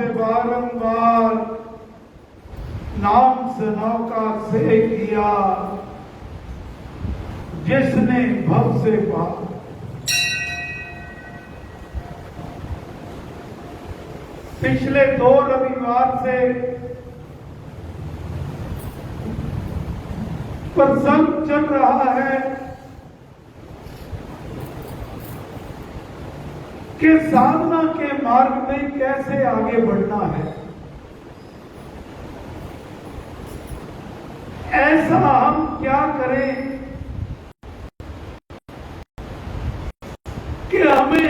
से बारंबार नाम से नौका से किया, जिसने भव से पार। पिछले 2 रविवार से प्रसंग चल रहा है कि साधना के मार्ग में कैसे आगे बढ़ना है। ऐसा हम क्या करें कि हमें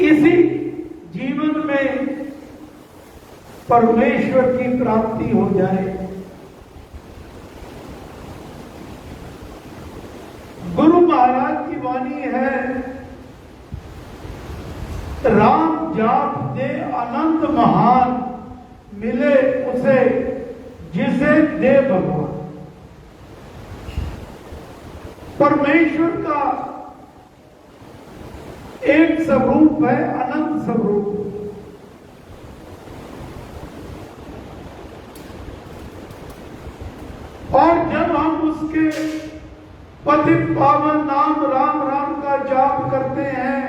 इसी जीवन में परमेश्वर की प्राप्ति हो जाए। गुरु महाराज की वाणी है, राम जाप दे अनंत महान, मिले उसे जिसे दे भगवान। परमेश्वर का एक स्वरूप है, अनंत स्वरूप। और जब हम उसके पतित पावन नाम राम राम का जाप करते हैं,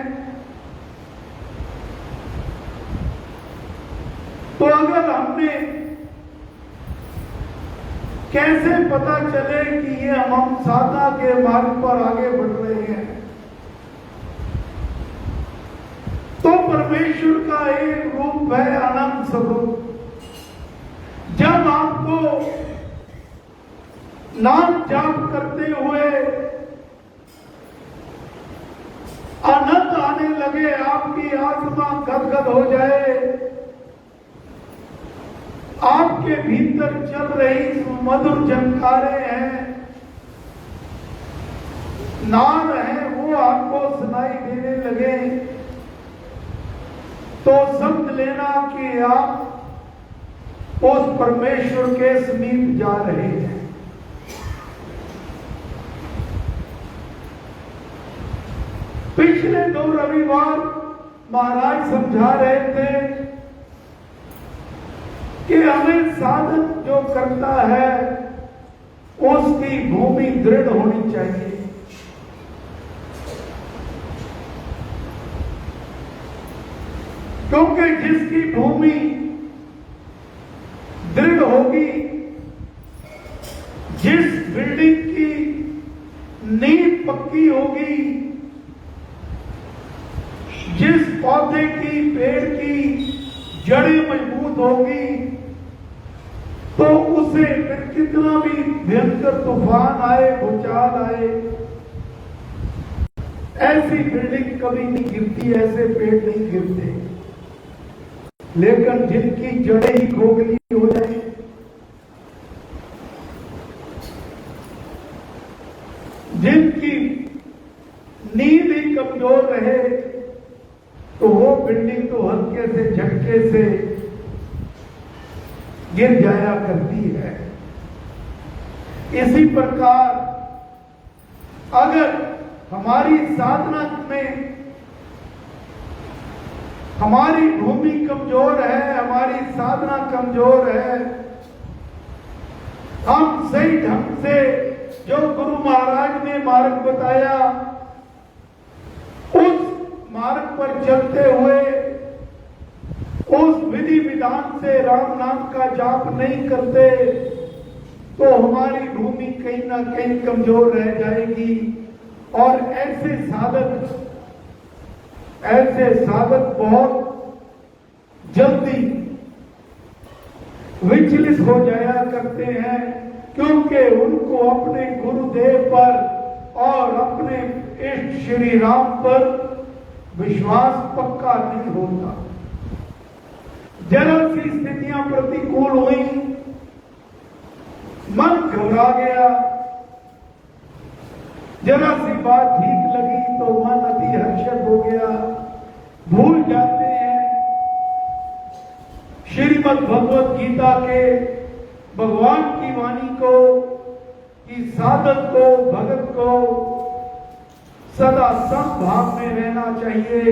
तो अगर हमने कैसे पता चले कि ये हम साधना के मार्ग पर आगे बढ़ रहे हैं, तो परमेश्वर का एक रूप है, अनंत स्वरूप। जब आपको नाम जाप करते हुए आनंद आने लगे, आपकी आत्मा गदगद हो जाए, आपके भीतर चल रही मधुर झंकारें हैं, नाद है, वो आपको सुनाई देने लगे, तो समझ लेना कि आप उस परमेश्वर के समीप जा रहे हैं। पिछले 2 रविवार महाराज समझा रहे थे कि हमें साधन जो करता है उसकी भूमि दृढ़ होनी चाहिए। क्योंकि जिसकी भूमि दृढ़ होगी, जिस बिल्डिंग की नींव पक्की होगी, जिस पौधे की पेड़ की जड़ें मजबूत होगी, तो उसे फिर कितना भी भयंकर तूफान आए, भूचाल आए, ऐसी बिल्डिंग कभी नहीं गिरती, ऐसे पेड़ नहीं गिरते। लेकिन जिनकी जड़ें ही खोखली हो जाए, जिनकी नींव ही कमजोर रहे, तो वो बिल्डिंग तो हल्के से झटके से गिर जाया करती है। इसी प्रकार अगर हमारी साधना में हमारी भूमि कमजोर है, हमारी साधना कमजोर है, हम सही ढंग से जो गुरु महाराज ने मार्ग बताया उस मार्ग पर चलते हुए, उस विधि विधान से राम नाम का जाप नहीं करते, तो हमारी भूमि कहीं ना कहीं कमजोर रह जाएगी। और ऐसे साधक बहुत जल्दी विचलित हो जाया करते हैं, क्योंकि उनको अपने गुरुदेव पर और अपने इष्ट श्री राम पर विश्वास पक्का नहीं होता। जरा सी स्थितियां प्रतिकूल हुई, मन घबरा गया, जरा सी बात ठीक लगी तो मन अति हर्षित हो गया, भूल जाते हैं श्रीमद् भगवत गीता के भगवान की वाणी को कि साधक को, भगत को सदा समभाव में रहना चाहिए।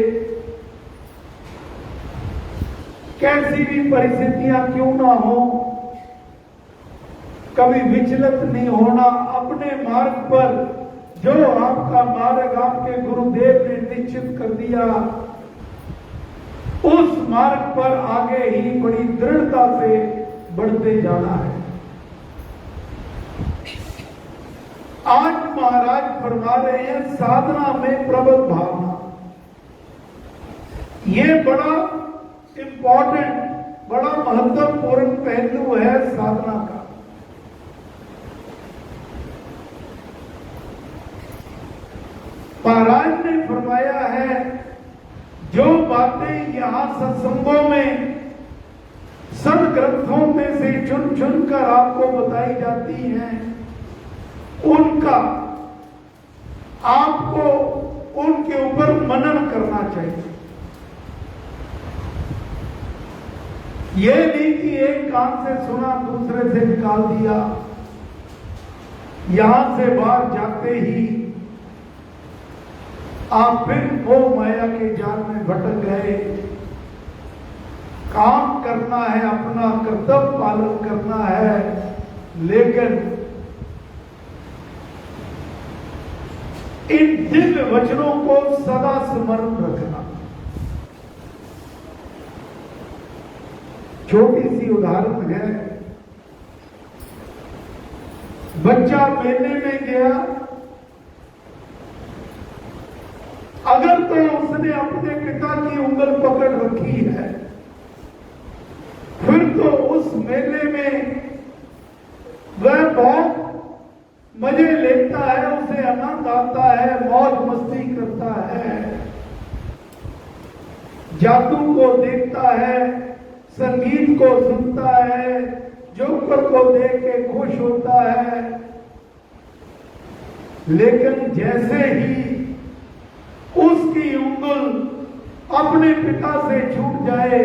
कैसी भी परिस्थितियां क्यों ना हो, कभी विचलित नहीं होना। अपने मार्ग पर जो आपका मार्ग आपके गुरुदेव ने निश्चित कर दिया, उस मार्ग पर आगे ही बड़ी दृढ़ता से बढ़ते जाना है। आज महाराज फरमा रहे हैं साधना में प्रबल भावना। ये बड़ा इंपॉर्टेंट, बड़ा महत्वपूर्ण पहलू है साधना का। महाराज ने फरमाया है जो बातें यहां सत्संगों में सद ग्रंथों में से चुन चुन कर आपको बताई जाती हैं, उनका आपको उनके ऊपर मनन करना चाहिए। ये नहीं कि एक कान से सुना दूसरे से निकाल दिया, यहां से बाहर जाते ही आप फिर मोह माया के जाल में भटक गए। काम करना है, अपना कर्तव्य पालन करना है, लेकिन इन दिव्य वचनों को सदा स्मरण रखना। छोटी सी उदाहरण है, बच्चा मेले में गया, अगर तो उसने अपने पिता की उंगल पकड़ रखी है, फिर तो उस मेले में वह बहुत मजे लेता है, उसे आनंद आता है, मौज मस्ती करता है, जादू को देखता है, संगीत को सुनता है, जोकर को देख के खुश होता है। लेकिन जैसे ही उसकी उंगल अपने पिता से छूट जाए,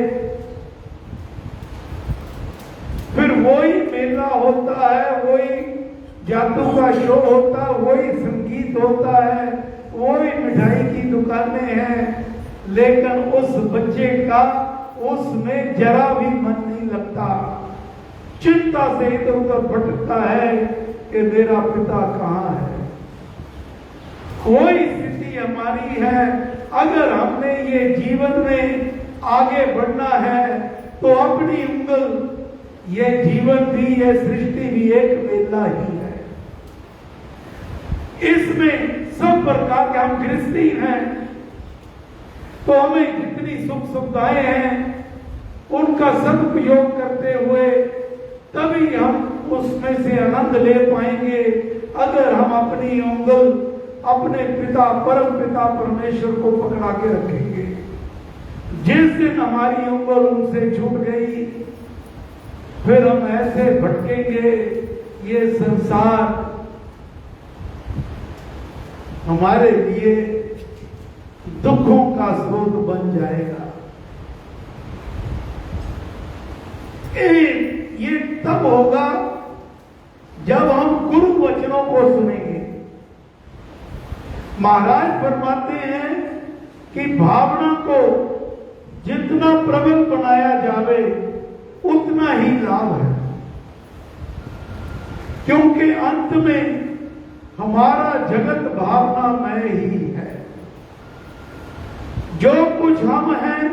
फिर वही मेला होता है, वही जादू का शो होता है, वही संगीत होता है, वही मिठाई की दुकानें हैं, लेकिन उस बच्चे का उसमें जरा भी मन नहीं लगता। चिंता से इधर उधर भटकता है कि मेरा पिता कहाँ है। वही स्थिति हमारी है। अगर हमने ये जीवन में आगे बढ़ना है तो अपनी उंगल, ये जीवन भी, ये सृष्टि भी एक मेला ही है। इसमें सब प्रकार के, हम गृहस्थी हैं तो हमें जितनी सुख सुविधाएं हैं उनका सदुपयोग करते हुए तभी हम उसमें से आनंद ले पाएंगे। अगर हम अपनी उंगल अपने पिता, परम पिता परमेश्वर को पकड़ा के रखेंगे, जिस दिन हमारी उंगल उनसे छूट गई, फिर हम ऐसे भटकेंगे, ये संसार हमारे लिए दुखों का स्रोत बन जाएगा। ये तब होगा जब हम गुरु वचनों को सुनेंगे। महाराज फरमाते हैं कि भावना को जितना प्रबल बनाया जावे उतना ही लाभ है, क्योंकि अंत में हमारा जगत भावनामय ही है। जो कुछ हम हैं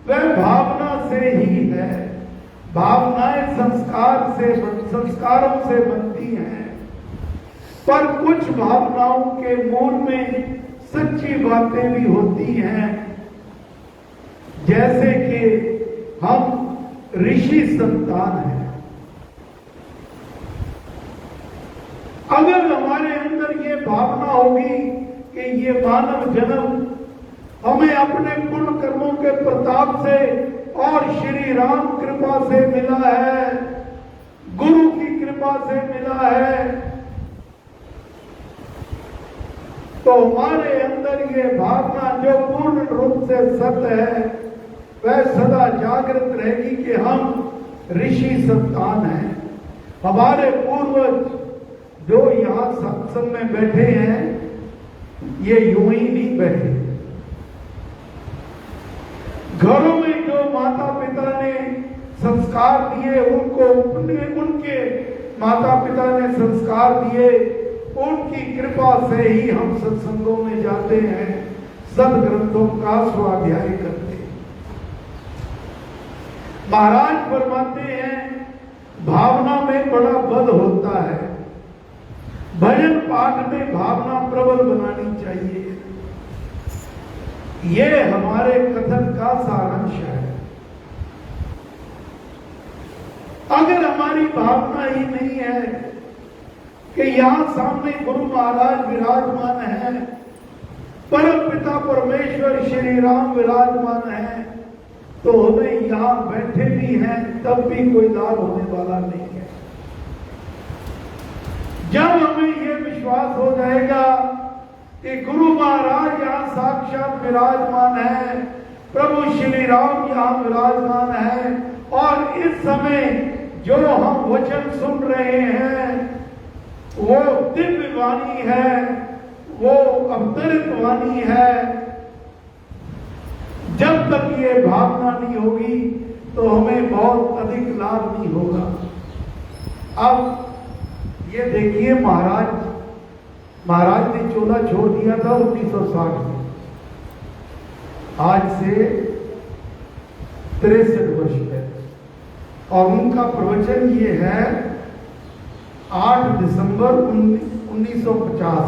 वह भावना से ही है। भावनाएं संस्कारों से बनती हैं, पर कुछ भावनाओं के मूल में सच्ची बातें भी होती हैं, जैसे कि हम ऋषि संतान हैं। अगर हमारे अंदर ये भावना होगी कि ये मानव जन्म हमें अपने पुण्य कर्मों के प्रताप से और श्री राम कृपा से मिला है, गुरु की कृपा से मिला है, तो हमारे अंदर ये भावना जो पूर्ण रूप से सत्य है वह सदा जागृत रहेगी कि हम ऋषि संतान हैं। हमारे पूर्वज जो यहाँ सत्संग में बैठे हैं ये यूं ही नहीं बैठे। घरों में जो माता पिता ने संस्कार दिए, उनके माता पिता ने संस्कार दिए, उनकी कृपा से ही हम सत्संगों में जाते हैं, सदग्रंथों का स्वाध्याय करते हैं। महाराज फरमाते हैं भावना में बड़ा बल होता है, भजन पाठ में भावना प्रबल बनानी चाहिए। ये हमारे कथन का सारांश है। अगर हमारी भावना ही नहीं है कि यहां सामने गुरु महाराज विराजमान है, परम पिता परमेश्वर श्री राम विराजमान है, तो हमें यहां बैठे भी हैं तब भी कोई लाभ होने वाला नहीं है। जब हमें यह विश्वास हो जाएगा कि गुरु महाराज यहां साक्षात विराजमान है, प्रभु श्री राम यहां विराजमान है, और इस समय जो हम वचन सुन रहे हैं वो दिव्य वाणी है, वो अवतरित वाणी है, जब तक ये भावना नहीं होगी तो हमें बहुत अधिक लाभ नहीं होगा। अब ये देखिए, महाराज ने चोला छोड़ दिया था 1960 में, आज से 63 वर्ष पहले, और उनका प्रवचन ये है 8 दिसंबर 1950,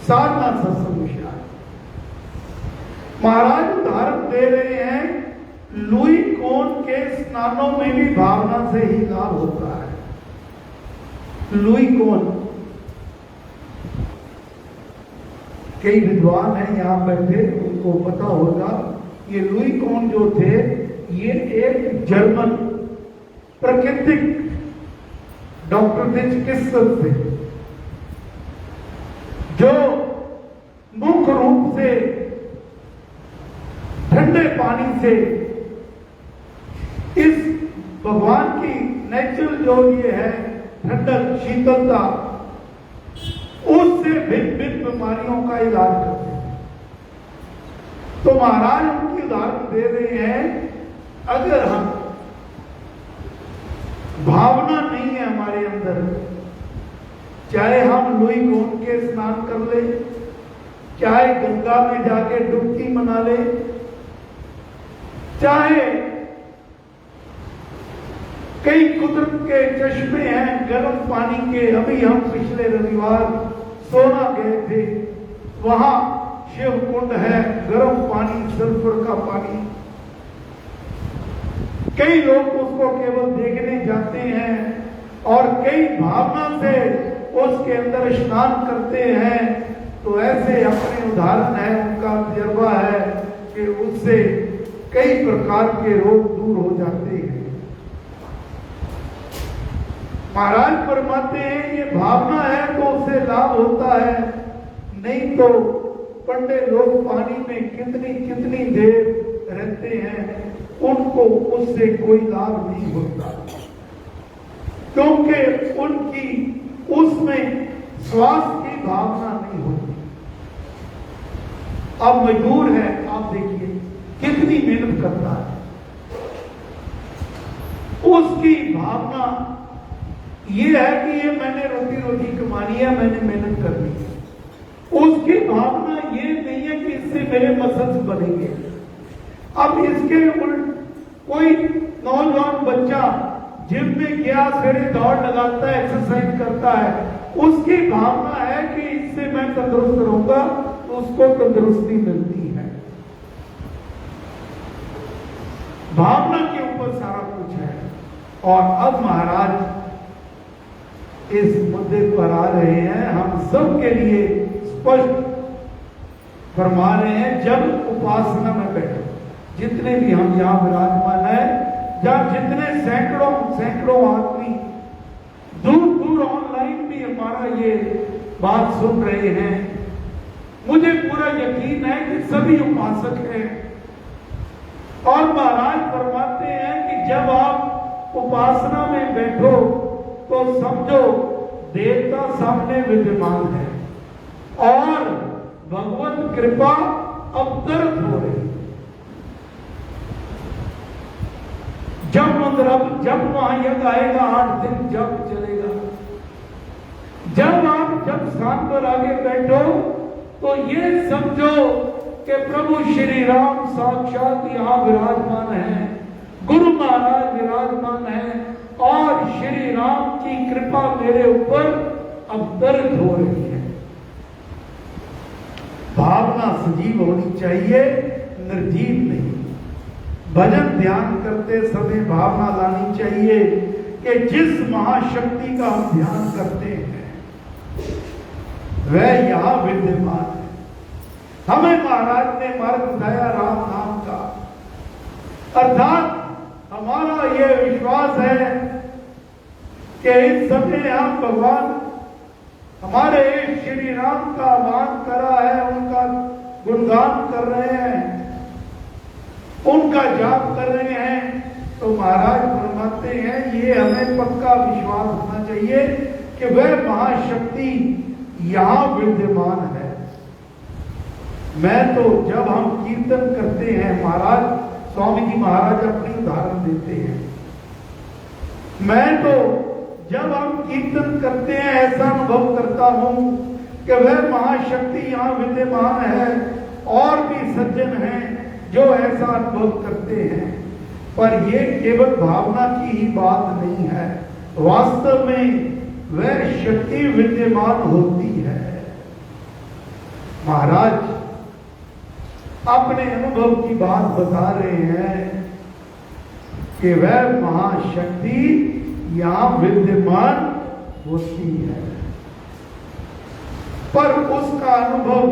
साधना सत्संग विषय। महाराज उदाहरण दे रहे हैं, लुई कोन के स्नानों में भी भावना से ही लाभ होता है। लुई कोन, कई विद्वान हैं यहां बैठे, उनको पता होगा। ये लुई कोन जो थे, ये एक जर्मन प्राकृतिक डॉक्टर थे, चिकित्सक थे, जो मुख्य रूप से ठंडे पानी से इस भगवान की नेचुरल जो ये है ठंडक शीतलता, उससे भिन्न भिन्न बीमारियों का इलाज करते हैं। तो महाराज उनकी उदाहरण दे रहे हैं, अगर हम भावना नहीं है हमारे अंदर, चाहे हम लुई कोन के स्नान कर ले, चाहे गंगा में जाके डुबकी मना ले, चाहे कई कुदरत के चश्मे हैं गर्म पानी के। अभी हम पिछले रविवार सोना गए थे, वहां शिव कुंड है, गर्म पानी, सल्फर का पानी। कई लोग उसको केवल देखने जाते हैं और कई भावना से उसके अंदर स्नान करते हैं। तो ऐसे अपने उदाहरण है, उनका तजर्बा है कि उससे कई प्रकार के रोग दूर हो जाते हैं। महाराज फरमाते हैं ये भावना है तो उससे लाभ होता है, नहीं तो पंडे लोग पानी में कितनी कितनी देर रहते हैं, उनको उससे कोई लाभ नहीं होता, क्योंकि उनकी उसमें स्वास्थ्य की भावना नहीं होती। अब मजदूर है, आप देखिए कितनी मेहनत करता है, उसकी भावना ये है कि ये मैंने रोटी कमानी है, मैंने मेहनत करनी है। उसकी भावना ये नहीं है कि इससे मेरे मसल्स बनेंगे। अब इसके उल्ट कोई नौजवान बच्चा जिम में गया, सवेरे दौड़ लगाता है, एक्सरसाइज करता है, उसकी भावना है कि इससे मैं तंदुरुस्त रहूंगा, तो उसको तंदुरुस्ती मिलती है। भावना के ऊपर सारा कुछ है। और अब महाराज इस मुद्दे पर आ रहे हैं, हम सब के लिए स्पष्ट फरमा रहे हैं। जब उपासना में बैठो, जितने भी हम यहां विराजमान है, जब जितने सैकड़ों आदमी दूर दूर ऑनलाइन भी हमारा ये बात सुन रहे हैं, मुझे पूरा यकीन है कि सभी उपासक हैं। और महाराज फरमाते हैं कि जब आप उपासना में बैठो तो समझो देवता सामने विद्यमान है और भगवत कृपा अवतरित हो रही। जब वहां यज्ञ आएगा 8 दिन जब चलेगा। जब स्थान पर आगे बैठो तो ये समझो कि प्रभु श्री राम साक्षात यहां विराजमान है, गुरु महाराज विराजमान है और श्री राम की कृपा मेरे ऊपर अवतरित हो रही है। भावना सजीव होनी चाहिए, निर्जीव नहीं। भजन ध्यान करते समय भावना लानी चाहिए कि जिस महाशक्ति का हम ध्यान करते हैं वह यहां विद्यमान है। हमें महाराज ने मार्ग बताया राम नाम का, अर्थात हमारा यह विश्वास है कि इस समय हम भगवान हमारे श्री राम का आह्वान करा है, उनका गुणगान कर रहे हैं, उनका जाप कर रहे हैं, तो महाराज फरमाते हैं ये हमें पक्का विश्वास होना चाहिए कि वह महाशक्ति यहां विद्यमान है। मैं तो जब हम कीर्तन करते हैं, महाराज स्वामी जी महाराज अपनी उदाहरण देते हैं, मैं तो जब हम कीर्तन करते हैं ऐसा अनुभव करता हूं कि वह महाशक्ति यहां विद्यमान है। और भी सज्जन हैं जो ऐसा अनुभव करते हैं, पर यह केवल भावना की ही बात नहीं है, वास्तव में वह शक्ति विद्यमान होती है। महाराज अपने अनुभव की बात बता रहे हैं कि वह महाशक्ति यहां विद्यमान होती है, पर उसका अनुभव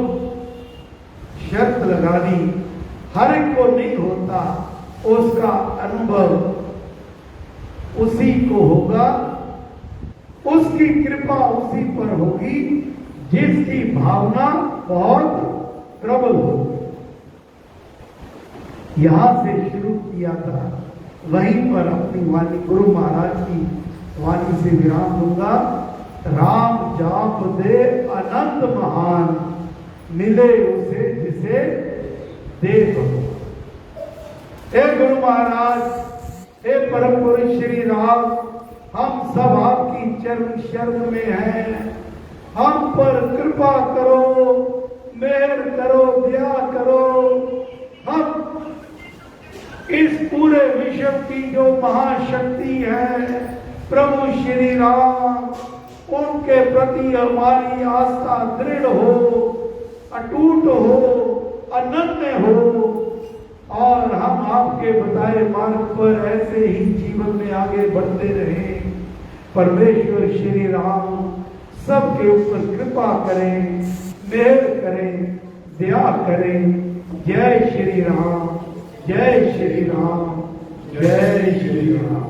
शर्त लगा दी हर एक को नहीं होता। उसका अनुभव उसी को होगा, उसकी कृपा उसी पर होगी जिसकी भावना बहुत प्रबल होगी। यहां से शुरू किया था, वहीं पर अपनी वाणी गुरु महाराज की वाणी से विराम दूंगा। राम जाप दे अनंत महान, मिले उसे जिसे दे भगवान। हे गुरु महाराज, हे परम पुरुष श्री राम, हम सब आपकी चरण शरण में हैं, हम पर कृपा करो, मेहर करो, दया करो। हम इस पूरे विश्व की जो महाशक्ति है प्रभु श्री राम, उनके प्रति हमारी आस्था दृढ़ हो, अटूट हो, अनन्य हो और हम आपके बताए मार्ग पर ऐसे ही जीवन में आगे बढ़ते रहें। परमेश्वर श्री राम सबके ऊपर कृपा करें, मेहर करें, दया करें। जय श्री राम, जय श्री राम, जय श्री राम।